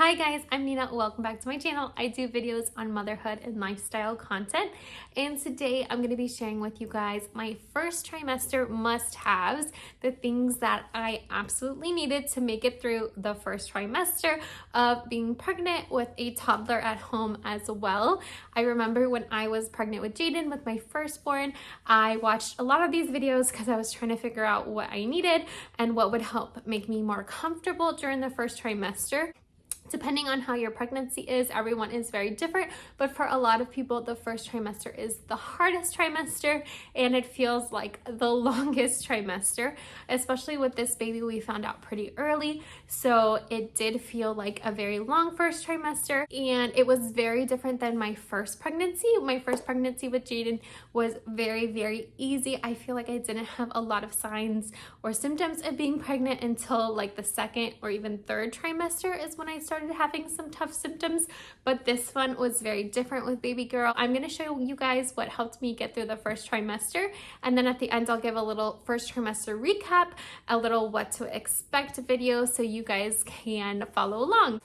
Hi guys, I'm Nina. Welcome back to my channel. I do videos on motherhood and lifestyle content, and today I'm going to be sharing with you guys my first trimester must-haves, the things that I absolutely needed to make it through the first trimester of being pregnant with a toddler at home as well. I remember when I was pregnant with Jaden, with my firstborn, I watched a lot of these videos because I was trying to figure out what I needed and what would help make me more comfortable during the first trimester. Depending on how your pregnancy is, everyone is very different, but for a lot of people, the first trimester is the hardest trimester and it feels like the longest trimester, especially with this baby. We found out pretty early, so it did feel like a very long first trimester, and it was very different than my first pregnancy. My first pregnancy with Jaden was very, very easy. I feel like I didn't have a lot of signs or symptoms of being pregnant until like the second or even third trimester is when I started having some tough symptoms, but this one was very different with baby girl. I'm going to show you guys what helped me get through the first trimester, and then at the end I'll give a little first trimester recap, a little what to expect video so you guys can follow along.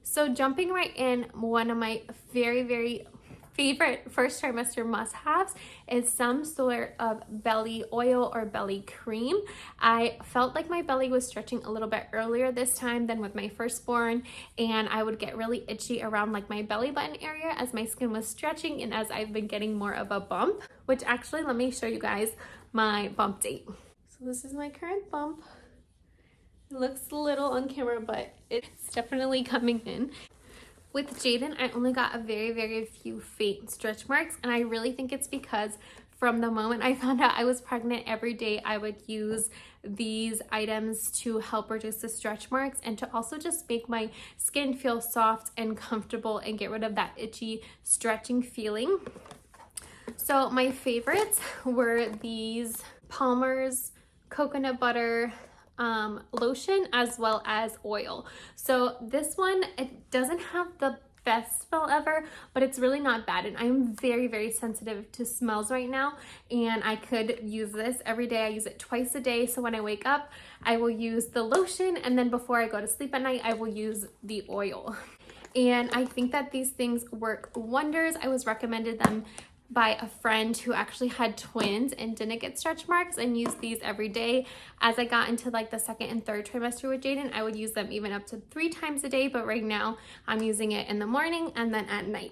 So jumping right in, one of my very favorite first trimester must-haves is some sort of belly oil or belly cream. I felt like my belly was stretching a little bit earlier this time than with my firstborn, and I would get really itchy around like my belly button area as my skin was stretching and as I've been getting more of a bump, which actually, let me show you guys my bump date. So this is my current bump. It looks a little on camera, but it's definitely coming in. With Jaden, I only got a very few faint stretch marks, and I really think it's because from the moment I found out I was pregnant, every day I would use these items to help reduce the stretch marks and to also just make my skin feel soft and comfortable and get rid of that itchy stretching feeling. So my favorites were these Palmer's coconut butter lotion as well as oil. So this one, it doesn't have the best smell ever, but it's really not bad, and I'm very sensitive to smells right now, and I could use this every day. I use it twice a day, so when I wake up I will use the lotion, and then before I go to sleep at night I will use the oil. And I think that these things work wonders. I was recommended them by a friend who actually had twins and didn't get stretch marks and used these every day. As I got into like the second and third trimester with Jaden, I would use them even up to 3 times a day, but right now I'm using it in the morning and then at night.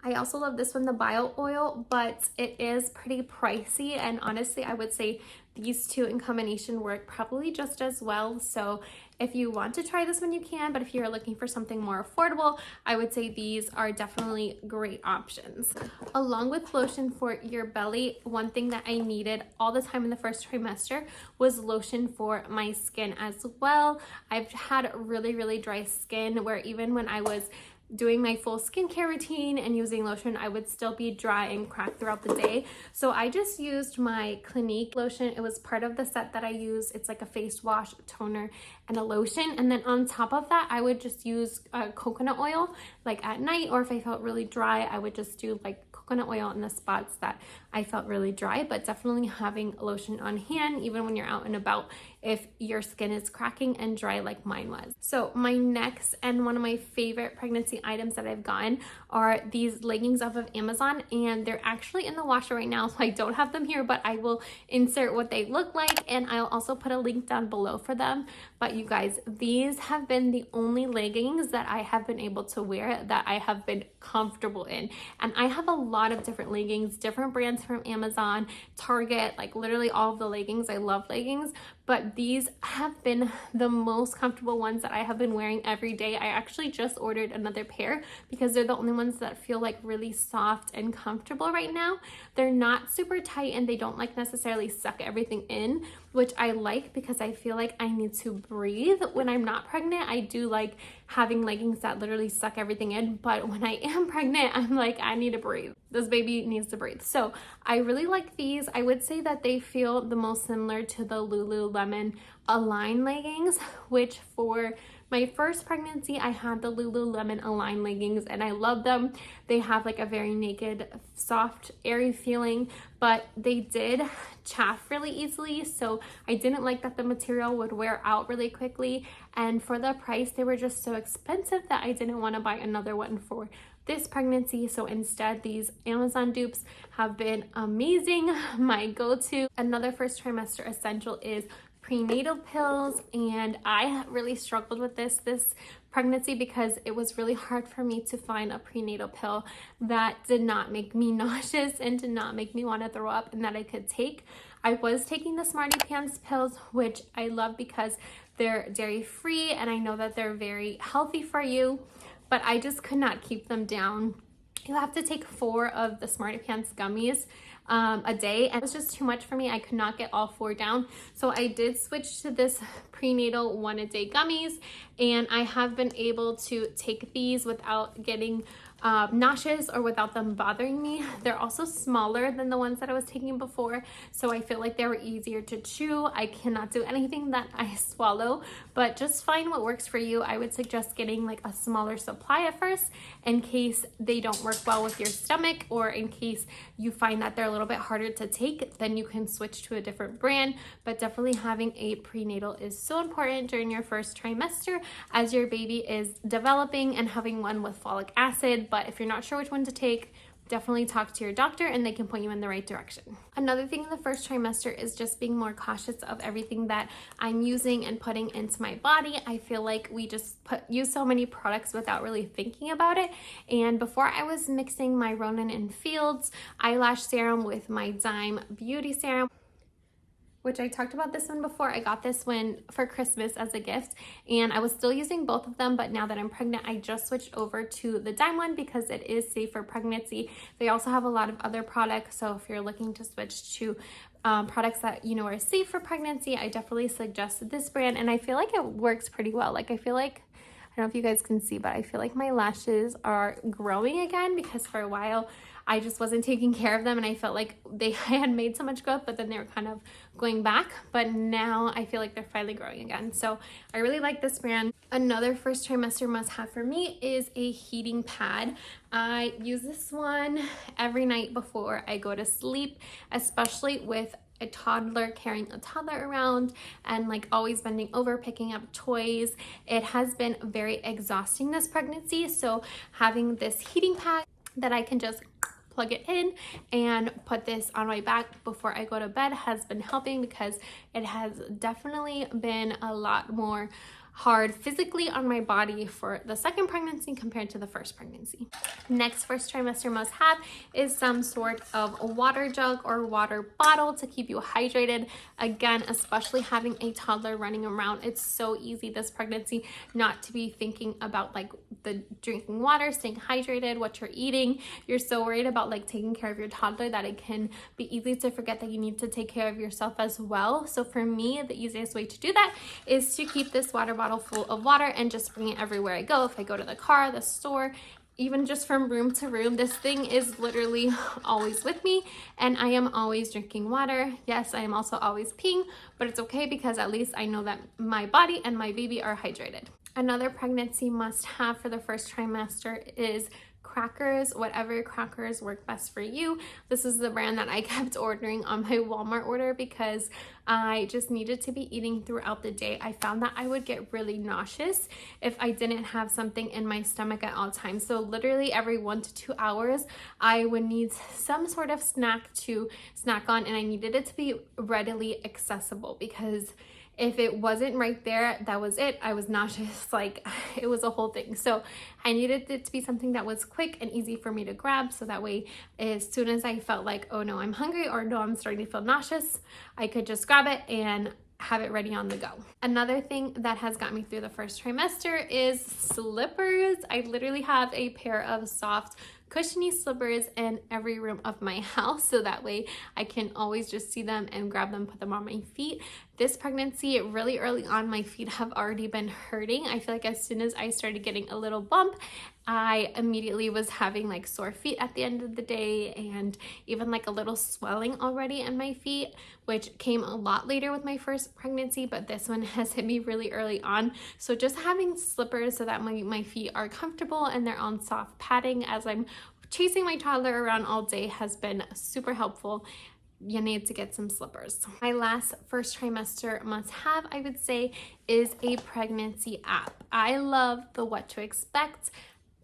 I also love this one, the bio oil, but it is pretty pricey, and honestly I would say these two in combination work probably just as well. So if you want to try this one, you can, but if you're looking for something more affordable, I would say these are definitely great options. Along with lotion for your belly, one thing that I needed all the time in the first trimester was lotion for my skin as well. I've had really dry skin where even when I was doing my full skincare routine and using lotion, I would still be dry and cracked throughout the day. So I just used my Clinique lotion. It was part of the set that I use. It's like a face wash, toner, and a lotion. And then on top of that, I would just use coconut oil like at night, or if I felt really dry, I would just do like coconut oil in the spots that I felt really dry. But definitely having lotion on hand even when you're out and about if your skin is cracking and dry like mine was. So my next and one of my favorite pregnancy items that I've gotten are these leggings off of Amazon, and they're actually in the washer right now, so I don't have them here, but I will insert what they look like, and I'll also put a link down below for them. But you guys, these have been the only leggings that I have been able to wear that I have been comfortable in, and I have a lot of different leggings, different brands from Amazon, Target, like literally all of the leggings. I love leggings, but these have been the most comfortable ones that I have been wearing every day. I actually just ordered another pair because they're the only ones that feel like really soft and comfortable right now. They're not super tight and they don't like necessarily suck everything in, which I like because I feel like I need to breathe. When I'm not pregnant, I do like having leggings that literally suck everything in, but when I am pregnant, I'm like, I need to breathe. This baby needs to breathe. So I really like these. I would say that they feel the most similar to the Lululemon Align leggings, which for My first pregnancy, I had the Lululemon Align leggings and I love them. They have like a very naked, soft, airy feeling, but they did chaff really easily. So I didn't like that the material would wear out really quickly. And for the price, they were just so expensive that I didn't want to buy another one for this pregnancy. So instead, these Amazon dupes have been amazing. My go-to. Another first trimester essential is prenatal pills, and I really struggled with this pregnancy because it was really hard for me to find a prenatal pill that did not make me nauseous and did not make me want to throw up and that I could take. I was taking the Smarty Pants pills, which I love because they're dairy free and I know that they're very healthy for you, but I just could not keep them down. You have to take 4 of the Smarty Pants gummies a day, and it was just too much for me. I could not get all 4 down, so I did switch to this prenatal 1-a-day gummies, and I have been able to take these without getting nauseous or without them bothering me. They're also smaller than the ones that I was taking before, so I feel like they were easier to chew. I cannot do anything that I swallow, but just find what works for you. I would suggest getting like a smaller supply at first in case they don't work well with your stomach, or in case you find that they're a little bit harder to take, then you can switch to a different brand. But definitely having a prenatal is so important during your first trimester as your baby is developing, and having one with folic acid. But if you're not sure which one to take, definitely talk to your doctor and they can point you in the right direction. Another thing in the first trimester is just being more cautious of everything that I'm using and putting into my body. I feel like we just use so many products without really thinking about it. And before, I was mixing my Ronan and Fields eyelash serum with my Dime Beauty serum, which I talked about this one before. I got this one for Christmas as a gift, and I was still using both of them, but now that I'm pregnant, I just switched over to the Dime one because it is safe for pregnancy. They also have a lot of other products, so if you're looking to switch to products that you know are safe for pregnancy, I definitely suggest this brand, and I feel like it works pretty well. Like, I feel like, I don't know if you guys can see, but I feel like my lashes are growing again, because for a while I just wasn't taking care of them and I felt like I had made so much growth, but then they were kind of going back. But now I feel like they're finally growing again. So I really like this brand. Another first trimester must have for me is a heating pad. I use this one every night before I go to sleep, especially with a toddler, carrying a toddler around and like always bending over picking up toys. It has been very exhausting this pregnancy, so having this heating pad that I can just plug it in and put this on my back before I go to bed has been helping, because it has definitely been a lot more hard physically on my body for the second pregnancy compared to the first pregnancy. Next first trimester must have is some sort of water jug or water bottle to keep you hydrated. Again, especially having a toddler running around, it's so easy this pregnancy not to be thinking about like the drinking water, staying hydrated, what you're eating. You're so worried about like taking care of your toddler that it can be easy to forget that you need to take care of yourself as well. So for me, the easiest way to do that is to keep this water bottle full of water and just bring it everywhere I go. If I go to the car, the store, even just from room to room, this thing is literally always with me, and I am always drinking water. Yes, I am also always peeing, but it's okay because at least I know that my body and my baby are hydrated. Another pregnancy must have for the first trimester is crackers. Whatever crackers work best for you. This is the brand that I kept ordering on my Walmart order because I just needed to be eating throughout the day. I found that I would get really nauseous if I didn't have something in my stomach at all times. So literally every 1 to 2 hours, I would need some sort of snack to snack on, and I needed it to be readily accessible, because if it wasn't right there, that was it. I was nauseous, like it was a whole thing. So I needed it to be something that was quick and easy for me to grab, so that way as soon as I felt like, oh no, I'm hungry, or no, I'm starting to feel nauseous, I could just grab it and have it ready on the go. Another thing that has got me through the first trimester is slippers. I literally have a pair of soft, cushiony slippers in every room of my house, so that way I can always just see them and grab them, put them on my feet. this pregnancy, really early on, my feet have already been hurting. I feel like as soon as I started getting a little bump, I immediately was having like sore feet at the end of the day, and even like a little swelling already in my feet, which came a lot later with my first pregnancy, but this one has hit me really early on. So just having slippers so that my feet are comfortable and they're on soft padding as I'm chasing my toddler around all day has been super helpful. You need to get some slippers. My last first trimester must have, I would say, is a pregnancy app. I love the What to Expect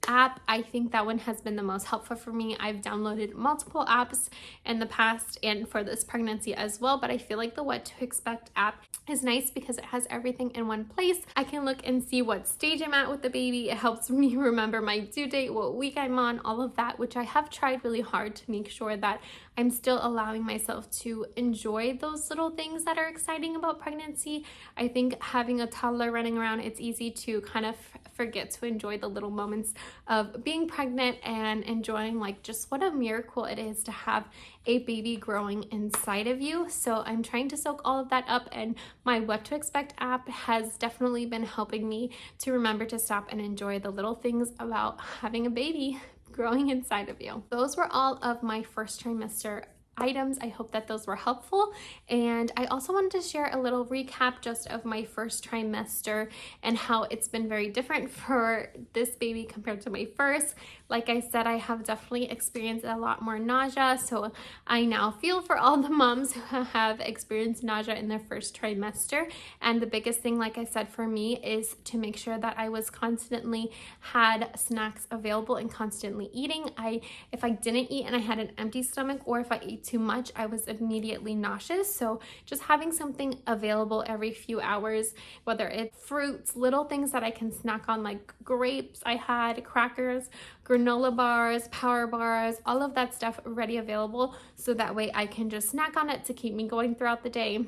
app. I think that one has been the most helpful for me. I've downloaded multiple apps in the past and for this pregnancy as well, but I feel like the What to Expect app is nice because it has everything in one place. I can look and see what stage I'm at with the baby. It helps me remember my due date, what week I'm on, all of that, which I have tried really hard to make sure that I'm still allowing myself to enjoy those little things that are exciting about pregnancy. I think having a toddler running around, it's easy to kind of forget to enjoy the little moments of being pregnant and enjoying like just what a miracle it is to have a baby growing inside of you. So I'm trying to soak all of that up, and my What to Expect app has definitely been helping me to remember to stop and enjoy the little things about having a baby growing inside of you. Those were all of my first trimester items. I hope that those were helpful. And I also wanted to share a little recap just of my first trimester and how it's been very different for this baby compared to my first. Like I said, I have definitely experienced a lot more nausea. So I now feel for all the moms who have experienced nausea in their first trimester. And the biggest thing, like I said, for me is to make sure that I was constantly had snacks available and constantly eating. If I didn't eat and I had an empty stomach, or if I ate too much, I was immediately nauseous. So just having something available every few hours, whether it's fruits, little things that I can snack on, like grapes, I had crackers, granola bars, power bars, all of that stuff ready available, so that way I can just snack on it to keep me going throughout the day,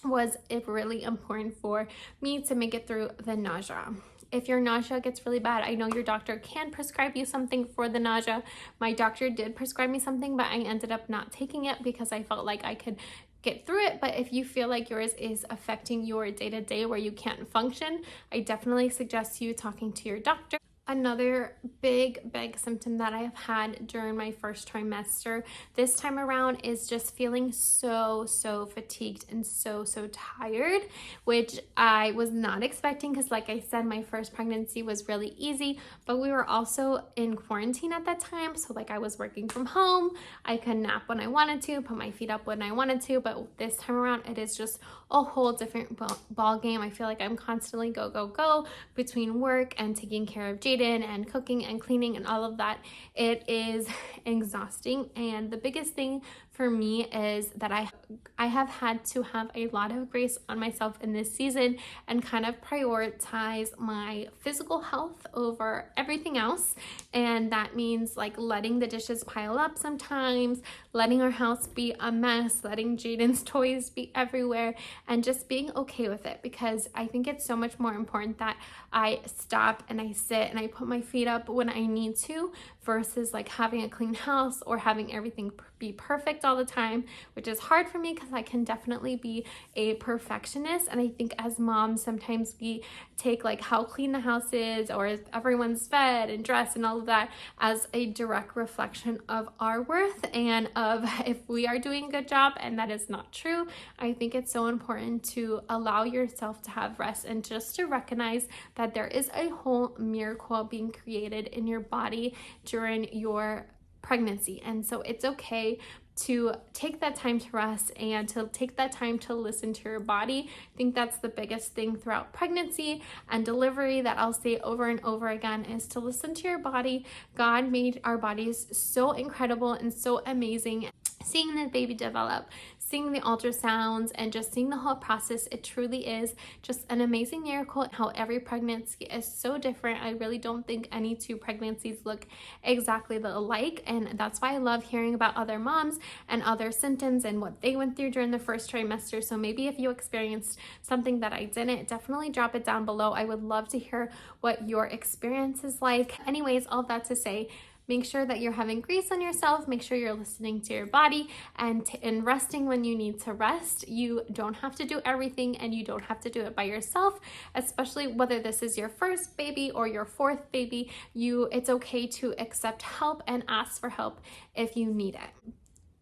was it really important for me to make it through the nausea. If your nausea gets really bad, I know your doctor can prescribe you something for the nausea. My doctor did prescribe me something, but I ended up not taking it because I felt like I could get through it. But if you feel like yours is affecting your day-to-day where you can't function, I definitely suggest you talking to your doctor. Another big symptom that I have had during my first trimester this time around is just feeling so fatigued and so tired, which I was not expecting because, like I said, my first pregnancy was really easy, but we were also in quarantine at that time. So like I was working from home, I could nap when I wanted to, put my feet up when I wanted to, but this time around it is just a whole different ball game. I feel like I'm constantly go between work and taking care of Jaden and cooking and cleaning and all of that. It is exhausting, and the biggest thing for me is that I have had to have a lot of grace on myself in this season and kind of prioritize my physical health over everything else. And that means like letting the dishes pile up sometimes, letting our house be a mess, letting Jaden's toys be everywhere, and just being okay with it, because I think it's so much more important that I stop and I sit and I put my feet up when I need to, versus like having a clean house or having everything be perfect all the time, which is hard for me because I can definitely be a perfectionist. And I think as moms, sometimes we take like how clean the house is or if everyone's fed and dressed and all of that as a direct reflection of our worth and of if we are doing a good job, and that is not true. I think it's so important to allow yourself to have rest and just to recognize that there is a whole miracle being created in your body during your pregnancy. And so it's okay to take that time to rest and to take that time to listen to your body. I think that's the biggest thing throughout pregnancy and delivery that I'll say over and over again, is to listen to your body. God made our bodies so incredible and so amazing. Seeing the baby develop, seeing the ultrasounds, and just seeing the whole process, it truly is just an amazing miracle. How every pregnancy is so different. I really don't think any two pregnancies look exactly alike, and that's why I love hearing about other moms and other symptoms and what they went through during the first trimester. So maybe if you experienced something that I didn't, definitely drop it down below. I would love to hear what your experience is like. Anyways, all that to say, Make sure that you're having grace on yourself. Make sure you're listening to your body and resting when you need to rest. You don't have to do everything, and you don't have to do it by yourself, especially whether this is your first baby or your fourth baby. It's okay to accept help and ask for help if you need it.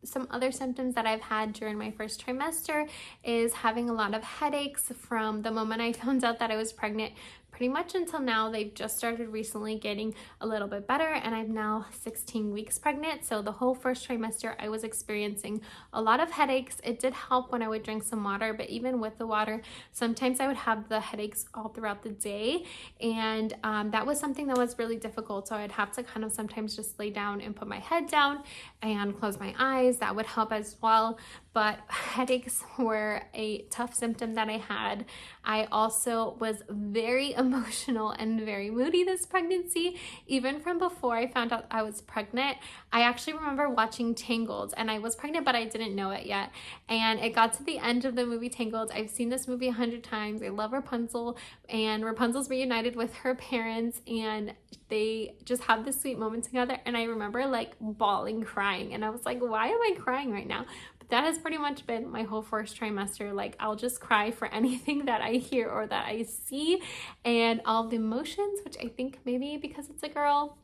Some other symptoms that I've had during my first trimester is having a lot of headaches from the moment I found out that I was pregnant pretty much until now. They've just started recently getting a little bit better, and I'm now 16 weeks pregnant. So the whole first trimester I was experiencing a lot of headaches. It did help when I would drink some water, but even with the water, sometimes I would have the headaches all throughout the day, and that was something that was really difficult. So I'd have to kind of sometimes just lay down and put my head down and close my eyes. That would help as well. But headaches were a tough symptom that I had. I also was very emotional and very moody this pregnancy. Even from before I found out I was pregnant, I actually remember watching Tangled, and I was pregnant, but I didn't know it yet. And it got to the end of the movie Tangled. I've seen this movie 100 times. I love Rapunzel, and Rapunzel's reunited with her parents, and they just have this sweet moment together. And I remember like bawling, crying, and I was like, why am I crying right now? That has pretty much been my whole first trimester. Like, I'll just cry for anything that I hear or that I see, and all the emotions, which I think maybe because it's a girl,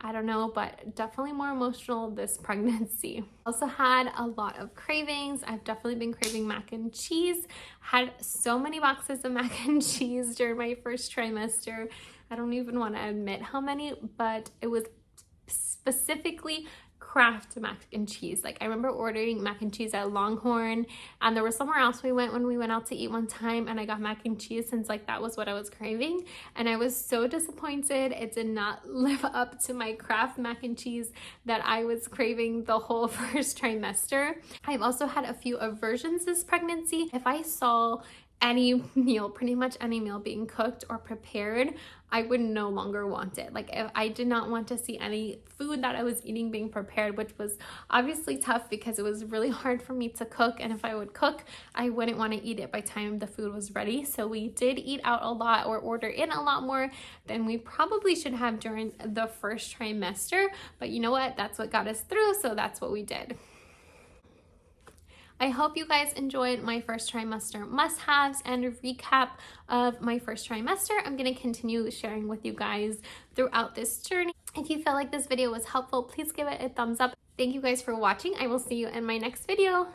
I don't know, but definitely more emotional this pregnancy. Also had a lot of cravings. I've definitely been craving mac and cheese. Had so many boxes of mac and cheese during my first trimester. I don't even want to admit how many, but it was specifically Kraft mac and cheese. Like, I remember ordering mac and cheese at Longhorn, and there was somewhere else we went when we went out to eat one time, and I got mac and cheese since like that was what I was craving, and I was so disappointed. It did not live up to my Kraft mac and cheese that I was craving the whole first trimester. I've also had a few aversions this pregnancy. If I saw any meal, pretty much any meal being cooked or prepared, I would no longer want it. Like, if I did not want to see any food that I was eating being prepared, which was obviously tough because it was really hard for me to cook, and if I would cook, I wouldn't want to eat it by the time the food was ready. So we did eat out a lot or order in a lot more than we probably should have during the first trimester, but you know what? That's what got us through, so that's what we did. I hope you guys enjoyed my first trimester must-haves and a recap of my first trimester. I'm going to continue sharing with you guys throughout this journey. If you felt like this video was helpful, please give it a thumbs up. Thank you guys for watching. I will see you in my next video.